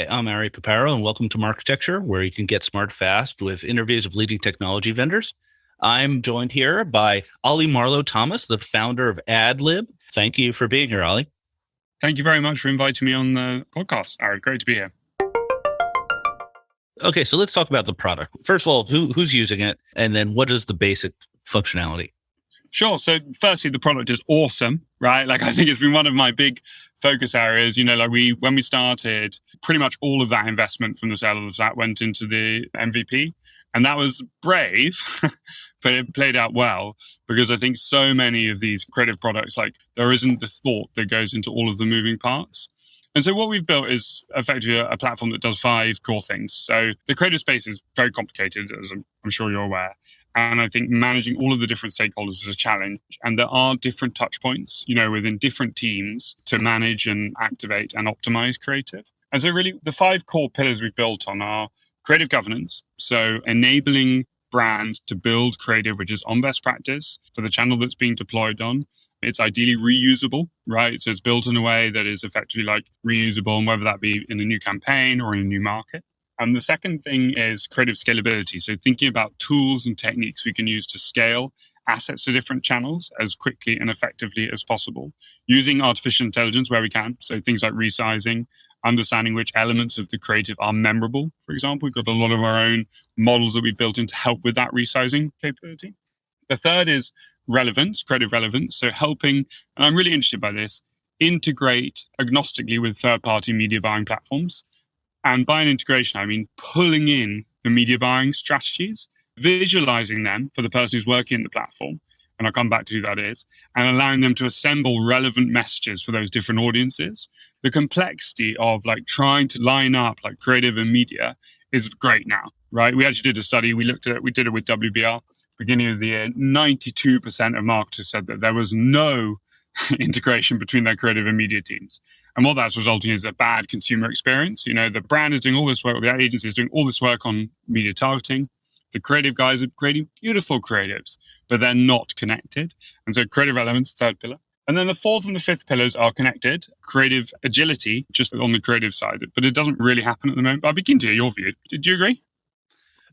I'm Ari Paparo, and welcome to Marketecture, where you can get smart fast with interviews of leading technology vendors. I'm joined here by Oli Marlow Thomas, the founder of Ad-Lib. Thank you for being here, Oli. Thank you very much for inviting me on the podcast, Ari. Great to be here. Okay, so let's talk about the product. First of all, who's using it, and then what is the basic functionality? Sure. So firstly, the product is awesome, right? I think it's been one of my big focus areas. When we started, pretty much all of that investment from the sale of the flat went into the MVP. And that was brave, but it played out well because I think so many of these creative products, there isn't the thought that goes into all of the moving parts. And so what we've built is effectively a platform that does 5 core things. So the creative space is very complicated, as I'm sure you're aware. And I think managing all of the different stakeholders is a challenge. And there are different touch points, within different teams to manage and activate and optimize creative. And so really the 5 core pillars we've built on are creative governance. So enabling brands to build creative, which is on best practice for the channel that's being deployed on. It's ideally reusable, right? So it's built in a way that is effectively reusable, and whether that be in a new campaign or in a new market. And the second thing is creative scalability. So thinking about tools and techniques we can use to scale assets to different channels as quickly and effectively as possible, using artificial intelligence where we can. So things like resizing, understanding which elements of the creative are memorable. For example, we've got a lot of our own models that we've built in to help with that resizing capability. The third is relevance, creative relevance. So helping, and I'm really interested by this, integrate agnostically with third-party media buying platforms. And by an integration, I mean pulling in the media buying strategies, visualizing them for the person who's working in the platform, and I'll come back to who that is, and allowing them to assemble relevant messages for those different audiences. The complexity of trying to line up creative and media is great now, right? We actually did a study, we did it with WBR, beginning of the year. 92% of marketers said that there was no integration between their creative and media teams. And what that's resulting in is a bad consumer experience. The brand is doing all this work, the agency is doing all this work on media targeting. The creative guys are creating beautiful creatives, but they're not connected. And so creative relevance, third pillar. And then the fourth and the fifth pillars are connected. Creative agility, just on the creative side, but it doesn't really happen at the moment. But I'd be keen to hear your view. Did you agree?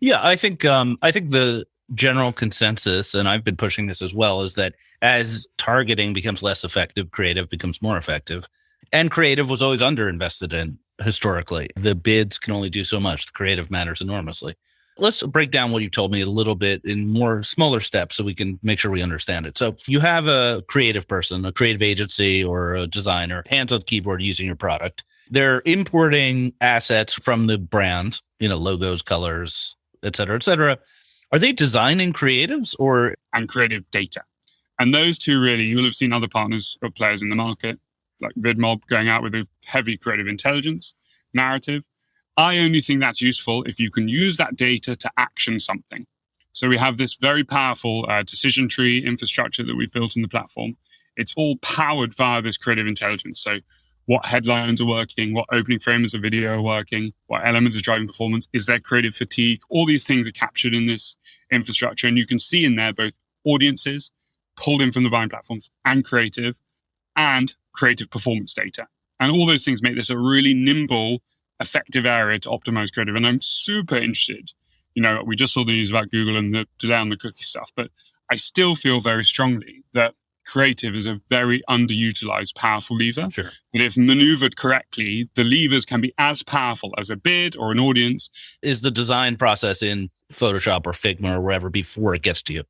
Yeah, I think the general consensus, and I've been pushing this as well, is that as targeting becomes less effective, creative becomes more effective. And creative was always underinvested in historically. The bids can only do so much. The creative matters enormously. Let's break down what you told me a little bit in more smaller steps so we can make sure we understand it. So you have a creative person, a creative agency or a designer, hands on the keyboard using your product. They're importing assets from the brand, logos, colors, et cetera, et cetera. Are they designing creatives and creative data? And those two really, you will have seen other partners or players in the market, like VidMob going out with a heavy creative intelligence narrative. I only think that's useful if you can use that data to action something. So we have this very powerful decision tree infrastructure that we've built in the platform. It's all powered via this creative intelligence. So what headlines are working, what opening frames of video are working, what elements are driving performance, is there creative fatigue? All these things are captured in this infrastructure. And you can see in there both audiences pulled in from the buying platforms and creative performance data. And all those things make this a really nimble, effective area to optimize creative. And I'm super interested. We just saw the news about Google and the delay on the cookie stuff, but I still feel very strongly that creative is a very underutilized, powerful lever. Sure. But if maneuvered correctly, the levers can be as powerful as a bid or an audience. Is the design process in Photoshop or Figma or wherever before it gets to you?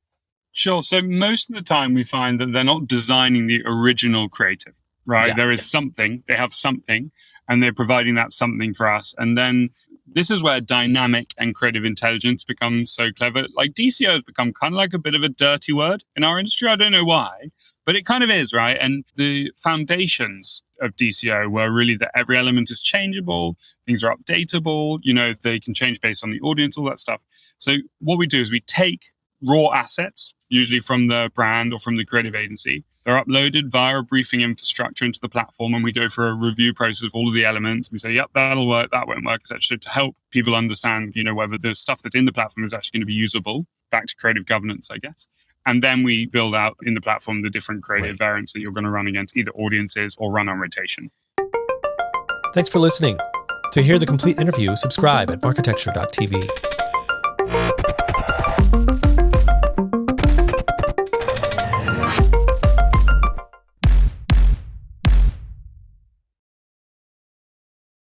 Sure. So most of the time we find that they're not designing the original creative, right? Yeah. There is something, they have something, and they're providing that something for us. And then this is where dynamic and creative intelligence becomes so clever. DCO has become kind of a bit of a dirty word in our industry. I don't know why, but it kind of is, right? And the foundations of DCO were really that every element is changeable, things are updatable, they can change based on the audience, all that stuff. So what we do is we take raw assets, usually from the brand or from the creative agency. They're uploaded via a briefing infrastructure into the platform, and we go for a review process of all of the elements. We say, yep, that'll work, that won't work, etc., to help people understand, whether the stuff that's in the platform is actually going to be usable. Back to creative governance, I guess. And then we build out in the platform the different creative variants that you're going to run against either audiences or run on rotation. Thanks for listening. To hear the complete interview, subscribe at marketecture.tv.